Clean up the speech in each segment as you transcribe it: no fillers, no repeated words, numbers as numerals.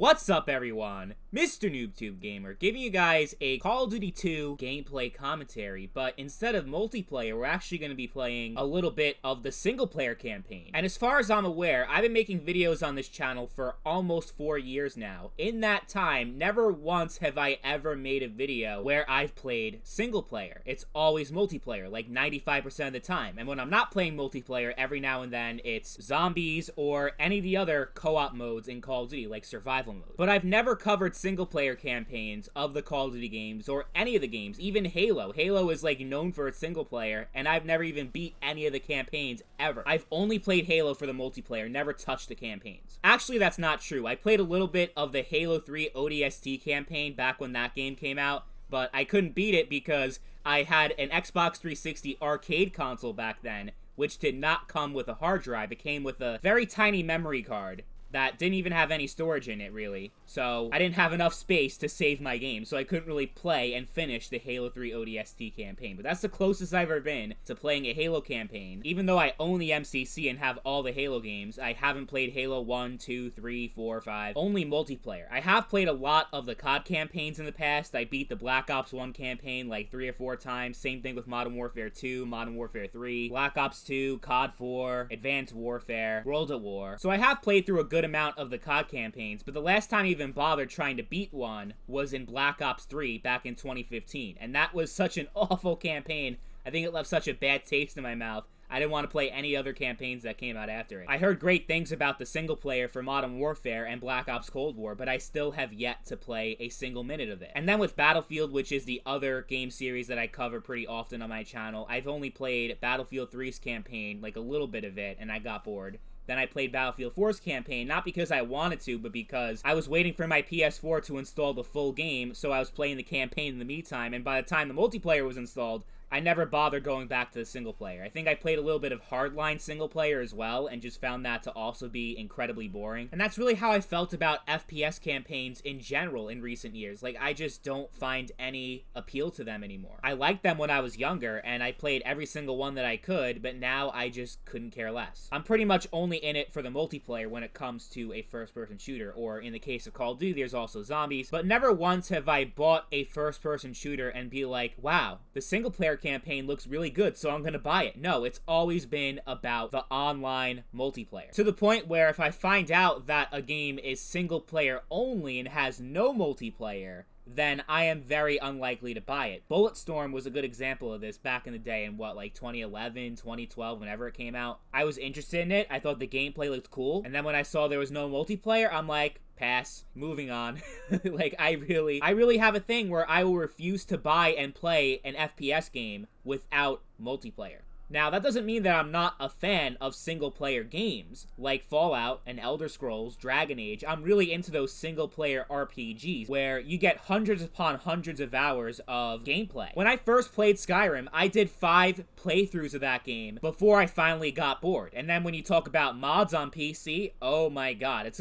What's up, everyone? Mr. NoobTube Gamer, giving you guys a Call of Duty 2 gameplay commentary, but instead of multiplayer, we're actually going to be playing a little bit of the single-player campaign. And as far as I'm aware, I've been making videos on this channel for almost 4 years now. In that time, never once have I ever made a video where I've played single-player. It's always multiplayer, like 95% of the time. And when I'm not playing multiplayer, every now and then, it's zombies or any of the other co-op modes in Call of Duty, like survival mode. But I've never covered single-player campaigns of the Call of Duty games, or any of the games, even Halo. Halo is, like, known for its single-player, and I've never even beat any of the campaigns, ever. I've only played Halo for the multiplayer, never touched the campaigns. Actually, that's not true. I played a little bit of the Halo 3 ODST campaign back when that game came out, but I couldn't beat it because I had an Xbox 360 arcade console back then, which did not come with a hard drive. It came with a very tiny memory card that didn't even have any storage in it, really. So I didn't have enough space to save my game, so I couldn't really play and finish the Halo 3 ODST campaign. But that's the closest I've ever been to playing a Halo campaign. Even though I own the MCC and have all the Halo games, I haven't played Halo 1, 2, 3, 4, 5. Only multiplayer. I have played a lot of the COD campaigns in the past. I beat the Black Ops 1 campaign like 3 or 4 times. Same thing with Modern Warfare 2, Modern Warfare 3, Black Ops 2, COD 4, Advanced Warfare, World at War. So I have played through a good amount of the COD campaigns, but the last time I even bothered trying to beat one was in Black Ops 3 back in 2015, and that was such an awful campaign. I think it left such a bad taste in my mouth. I didn't want to play any other campaigns that came out after it. I heard great things about the single player for Modern Warfare and Black Ops Cold War, but I still have yet to play a single minute of it. And then with Battlefield, which is the other game series that I cover pretty often on my channel, I've only played Battlefield 3's campaign, like a little bit of it, and I got bored. Then I played Battlefield 4's campaign, not because I wanted to, but because I was waiting for my PS4 to install the full game, so I was playing the campaign in the meantime, and by the time the multiplayer was installed, I never bothered going back to the single player. I think I played a little bit of hardline single player as well, and just found that to also be incredibly boring. And that's really how I felt about FPS campaigns in general in recent years. Like, I just don't find any appeal to them anymore. I liked them when I was younger, and I played every single one that I could, but now I just couldn't care less. I'm pretty much only in it for the multiplayer when it comes to a first-person shooter, or in the case of Call of Duty, there's also zombies, but never once have I bought a first-person shooter and be like, wow, the single-player campaign looks really good, so I'm gonna buy it. No, it's always been about the online multiplayer. To the point where if I find out that a game is single player only and has no multiplayer, then I am very unlikely to buy it. Bulletstorm was a good example of this back in the day in like 2011, 2012, whenever it came out. I was interested in it. I thought the gameplay looked cool. And then when I saw there was no multiplayer, I'm like, pass, moving on. Like, I really have a thing where I will refuse to buy and play an FPS game without multiplayer. Now, that doesn't mean that I'm not a fan of single-player games, like Fallout and Elder Scrolls, Dragon Age. I'm really into those single-player RPGs, where you get hundreds upon hundreds of hours of gameplay. When I first played Skyrim, I did 5 playthroughs of that game before I finally got bored. And then when you talk about mods on PC, oh my god,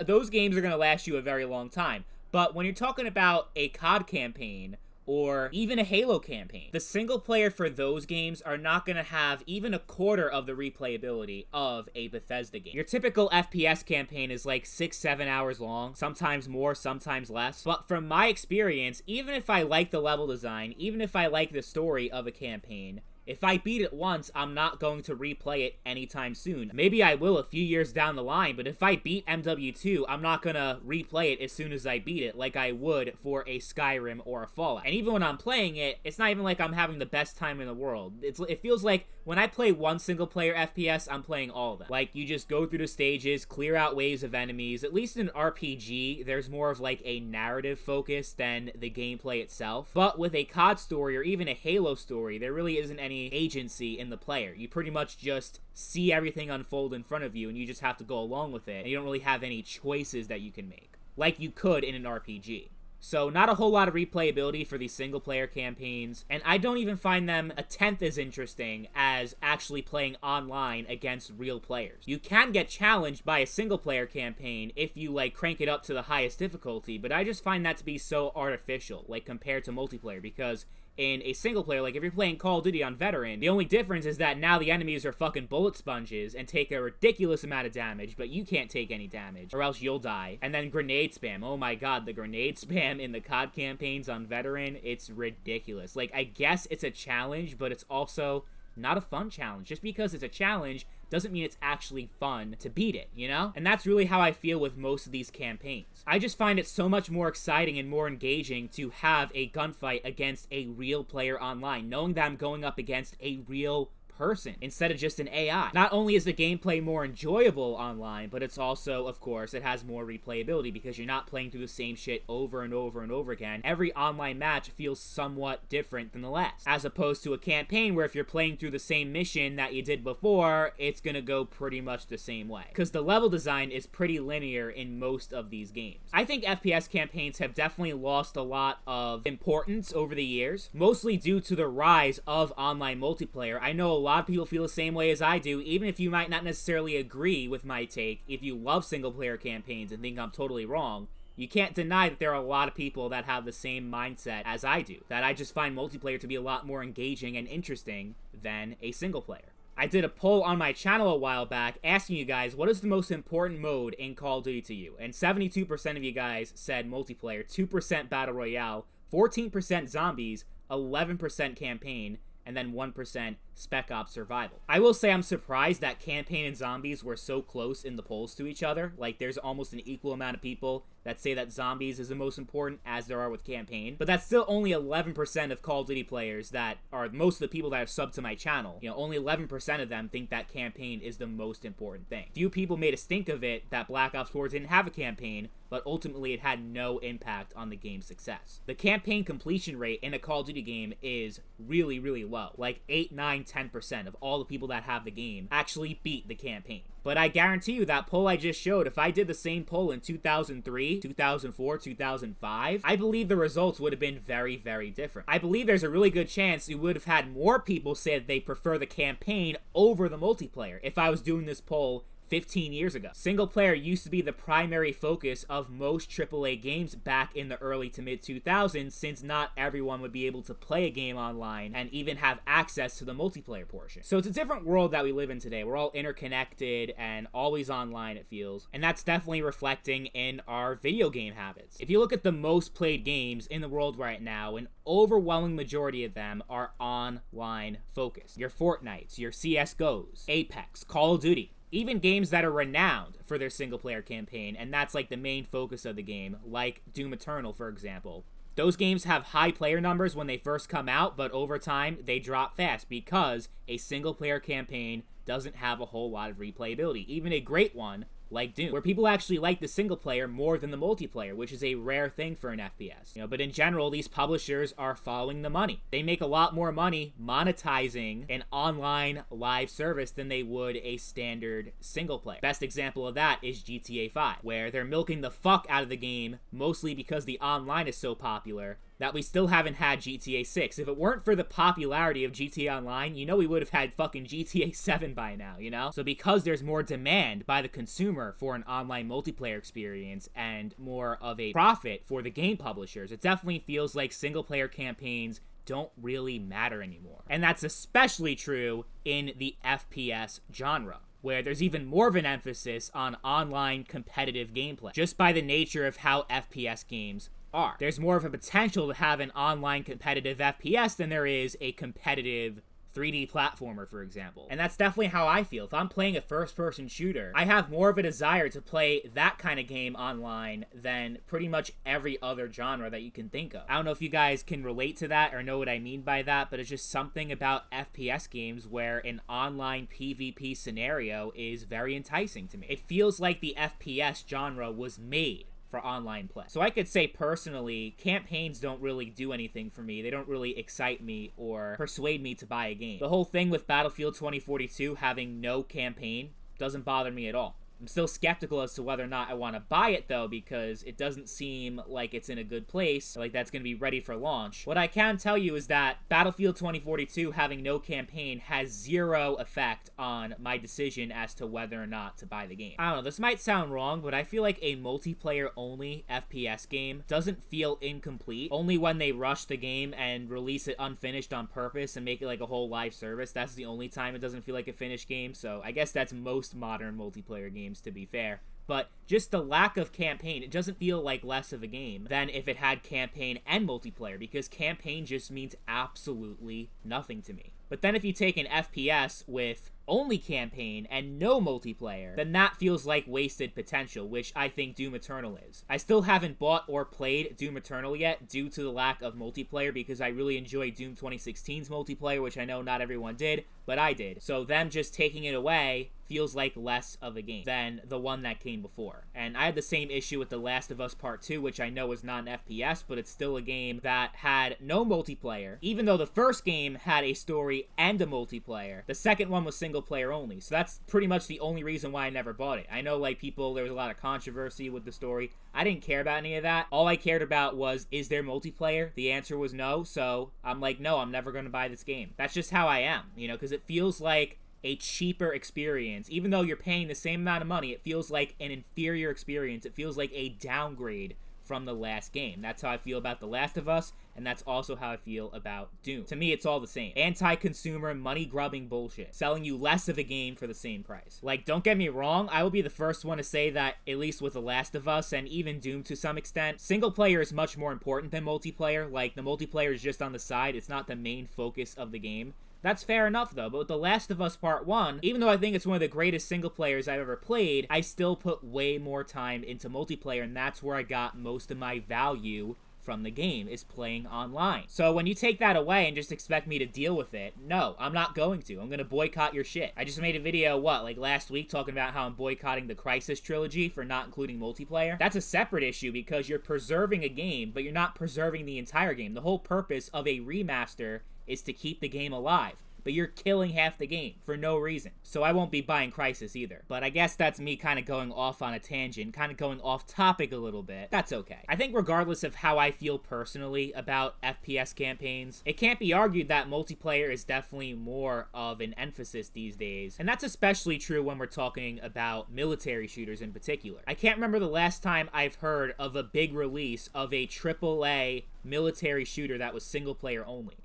those games are gonna last you a very long time. But when you're talking about a COD campaign, or even a Halo campaign, the single player for those games are not going to have even a quarter of the replayability of a Bethesda game. Your typical FPS campaign is like 6-7 hours long, sometimes more, sometimes less. But from my experience, even if I like the level design, even if I like the story of a campaign, if I beat it once, I'm not going to replay it anytime soon. Maybe I will a few years down the line, but if I beat MW2, I'm not gonna replay it as soon as I beat it like I would for a Skyrim or a Fallout. And even when I'm playing it, it's not even like I'm having the best time in the world. It feels like when I play one single player FPS, I'm playing all of them. Like, you just go through the stages, clear out waves of enemies. At least in an RPG, there's more of like a narrative focus than the gameplay itself. But with a COD story or even a Halo story, there really isn't any agency in the player. You pretty much just see everything unfold in front of you and you just have to go along with it, and you don't really have any choices that you can make like you could in an RPG. So not a whole lot of replayability for these single player campaigns, and I don't even find them a tenth as interesting as actually playing online against real players. You can get challenged by a single player campaign if you like crank it up to the highest difficulty, but I just find that to be so artificial, like compared to multiplayer, because in a single player. Like, if you're playing Call of Duty on Veteran, the only difference is that now the enemies are fucking bullet sponges and take a ridiculous amount of damage, but you can't take any damage, or else you'll die. And then grenade spam. Oh my god, the grenade spam in the COD campaigns on Veteran, it's ridiculous. Like, I guess it's a challenge, but it's also not a fun challenge. Just because it's a challenge doesn't mean it's actually fun to beat it, you know? And that's really how I feel with most of these campaigns. I just find it so much more exciting and more engaging to have a gunfight against a real player online, knowing that I'm going up against a real person instead of just an AI. Not only is the gameplay more enjoyable online, but it's also, of course, it has more replayability because you're not playing through the same shit over and over and over again. Every online match feels somewhat different than the last, as opposed to a campaign where if you're playing through the same mission that you did before, it's gonna go pretty much the same way, because the level design is pretty linear in most of these games. I think FPS campaigns have definitely lost a lot of importance over the years, mostly due to the rise of online multiplayer. I know a lot of people feel the same way as I do, even if you might not necessarily agree with my take. If you love single-player campaigns and think I'm totally wrong, you can't deny that there are a lot of people that have the same mindset as I do, that I just find multiplayer to be a lot more engaging and interesting than a single-player. I did a poll on my channel a while back asking you guys, what is the most important mode in Call of Duty to you? And 72% of you guys said multiplayer, 2% Battle Royale, 14% Zombies, 11% Campaign, and then 1% Spec Ops Survival. I will say I'm surprised that Campaign and Zombies were so close in the polls to each other. Like, there's almost an equal amount of people that say that Zombies is the most important as there are with Campaign, but that's still only 11% of Call of Duty players that are most of the people that have subbed to my channel. You know, only 11% of them think that Campaign is the most important thing. Few people made a stink of it that Black Ops 4 didn't have a campaign, but ultimately it had no impact on the game's success. The campaign completion rate in a Call of Duty game is really, really low. Like 8, 9, 10% of all the people that have the game actually beat the campaign. But I guarantee you that poll I just showed, if I did the same poll in 2003, 2004, 2005, I believe the results would have been very, very different. I believe there's a really good chance you would have had more people say that they prefer the campaign over the multiplayer if I was doing this poll 15 years ago. Single player used to be the primary focus of most AAA games back in the early to mid 2000s, since not everyone would be able to play a game online and even have access to the multiplayer portion. So it's a different world that we live in today. We're all interconnected and always online, it feels, and that's definitely reflecting in our video game habits. If you look at the most played games in the world right now, an overwhelming majority of them are online focused. Your Fortnites, your CSGOs, Apex, Call of Duty, even games that are renowned for their single-player campaign, and that's like the main focus of the game, like Doom Eternal, for example. Those games have high player numbers when they first come out, but over time, they drop fast because a single-player campaign doesn't have a whole lot of replayability. Even a great one like Doom, where people actually like the single player more than the multiplayer, which is a rare thing for an FPS. You know, but in general, these publishers are following the money. They make a lot more money monetizing an online live service than they would a standard single player. Best example of that is GTA 5, where they're milking the fuck out of the game, mostly because the online is so popular, that we still haven't had GTA 6. If it weren't for the popularity of GTA Online, you know we would have had fucking GTA 7 by now, you know? So because there's more demand by the consumer for an online multiplayer experience and more of a profit for the game publishers, it definitely feels like single-player campaigns don't really matter anymore. And that's especially true in the FPS genre, where there's even more of an emphasis on online competitive gameplay, just by the nature of how FPS games are. There's more of a potential to have an online competitive FPS than there is a competitive 3D platformer, for example. And that's definitely how I feel. If I'm playing a first-person shooter, I have more of a desire to play that kind of game online than pretty much every other genre that you can think of. I don't know if you guys can relate to that or know what I mean by that, but it's just something about FPS games where an online PvP scenario is very enticing to me. It feels like the FPS genre was made for online play. So I could say personally, campaigns don't really do anything for me. They don't really excite me or persuade me to buy a game. The whole thing with Battlefield 2042 having no campaign doesn't bother me at all. I'm still skeptical as to whether or not I want to buy it, though, because it doesn't seem like it's in a good place, like that's going to be ready for launch. What I can tell you is that Battlefield 2042 having no campaign has zero effect on my decision as to whether or not to buy the game. I don't know, this might sound wrong, but I feel like a multiplayer-only FPS game doesn't feel incomplete. Only when they rush the game and release it unfinished on purpose and make it like a whole live service, that's the only time it doesn't feel like a finished game. So I guess that's most modern multiplayer games, to be fair. But just the lack of campaign, it doesn't feel like less of a game than if it had campaign and multiplayer, because campaign just means absolutely nothing to me. But then if you take an FPS with only campaign and no multiplayer, then that feels like wasted potential, which I think Doom Eternal is. I still haven't bought or played Doom Eternal yet due to the lack of multiplayer, because I really enjoyed Doom 2016's multiplayer, which I know not everyone did, but I did. So them just taking it away feels like less of a game than the one that came before. And I had the same issue with The Last of Us Part 2, which I know is not an FPS, but it's still a game that had no multiplayer. Even though the first game had a story and a multiplayer, the second one was single player only. So that's pretty much the only reason why I never bought it. I know, like, there was a lot of controversy with the story. I didn't care about any of that. All I cared about was, is there multiplayer? The answer was no, so I'm like, no, I'm never going to buy this game. That's just how I am, you know, because it feels like a cheaper experience. Even though you're paying the same amount of money, it feels like an inferior experience. It feels like a downgrade from the last game. That's how I feel about The Last of Us, and that's also how I feel about Doom. To me, it's all the same. Anti-consumer, money-grubbing bullshit. Selling you less of a game for the same price. Like, don't get me wrong, I will be the first one to say that, at least with The Last of Us, and even Doom to some extent, single player is much more important than multiplayer. Like, the multiplayer is just on the side. It's not the main focus of the game. That's fair enough, though, but with The Last of Us Part 1, even though I think it's one of the greatest single players I've ever played, I still put way more time into multiplayer, and that's where I got most of my value from the game, is playing online. So when you take that away and just expect me to deal with it, no, I'm not going to. I'm gonna boycott your shit. I just made a video, last week, talking about how I'm boycotting the Crysis trilogy for not including multiplayer. That's a separate issue, because you're preserving a game, but you're not preserving the entire game. The whole purpose of a remaster is to keep the game alive, but you're killing half the game for no reason. So I won't be buying Crysis either. But I guess that's me kind of going off on a tangent, kind of going off topic a little bit. That's okay. I think regardless of how I feel personally about FPS campaigns, it can't be argued that multiplayer is definitely more of an emphasis these days. And that's especially true when we're talking about military shooters in particular. I can't remember the last time I've heard of a big release of a AAA military shooter that was single player only.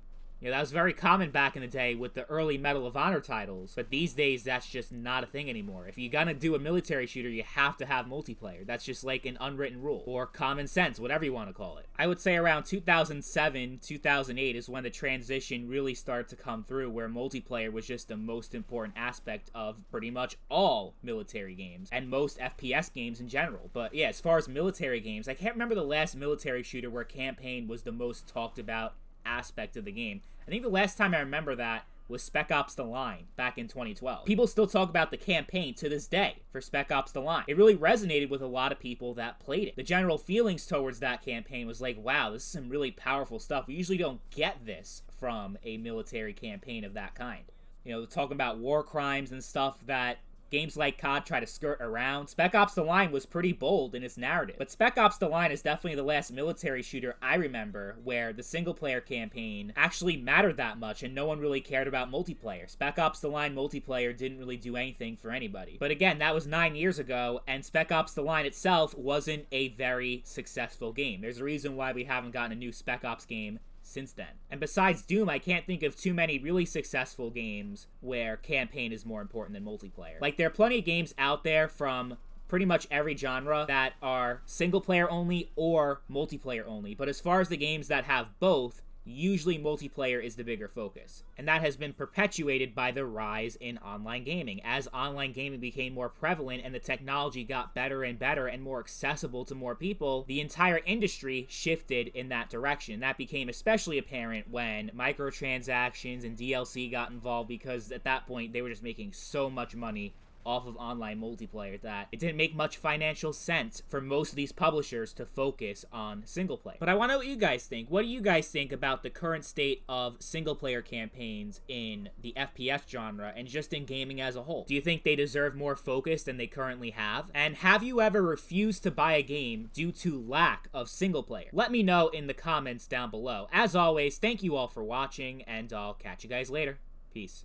You know, that was very common back in the day with the early Medal of Honor titles, but these days that's just not a thing anymore. If you're gonna do a military shooter, you have to have multiplayer. That's just like an unwritten rule, or common sense, whatever you want to call it. I would say around 2007, 2008 is when the transition really started to come through, where multiplayer was just the most important aspect of pretty much all military games, and most FPS games in general. But yeah, as far as military games, I can't remember the last military shooter where campaign was the most talked about aspect of the game. I think the last time I remember that was Spec Ops The Line back in 2012. People still talk about the campaign to this day for Spec Ops The Line. It really resonated with a lot of people that played it. The general feelings towards that campaign was like, wow, this is some really powerful stuff. We usually don't get this from a military campaign of that kind. You know, talking about war crimes and stuff that games like COD try to skirt around. Spec Ops The Line was pretty bold in its narrative. But Spec Ops The Line is definitely the last military shooter I remember where the single-player campaign actually mattered that much and no one really cared about multiplayer. Spec Ops The Line multiplayer didn't really do anything for anybody. But again, that was 9 years ago, and Spec Ops The Line itself wasn't a very successful game. There's a reason why we haven't gotten a new Spec Ops game since then. And besides Doom, I can't think of too many really successful games where campaign is more important than multiplayer. Like, there are plenty of games out there from pretty much every genre that are single player only or multiplayer only, but as far as the games that have both, usually multiplayer is the bigger focus. And that has been perpetuated by the rise in online gaming. As online gaming became more prevalent and the technology got better and better and more accessible to more people, the entire industry shifted in that direction. That became especially apparent when microtransactions and DLC got involved, because at that point they were just making so much money off of online multiplayer that it didn't make much financial sense for most of these publishers to focus on single player. But I want to know what you guys think. What do you guys think about the current state of single player campaigns in the FPS genre and just in gaming as a whole? Do you think they deserve more focus than they currently have? And have you ever refused to buy a game due to lack of single player? Let me know in the comments down below. As always, thank you all for watching, and I'll catch you guys later. Peace.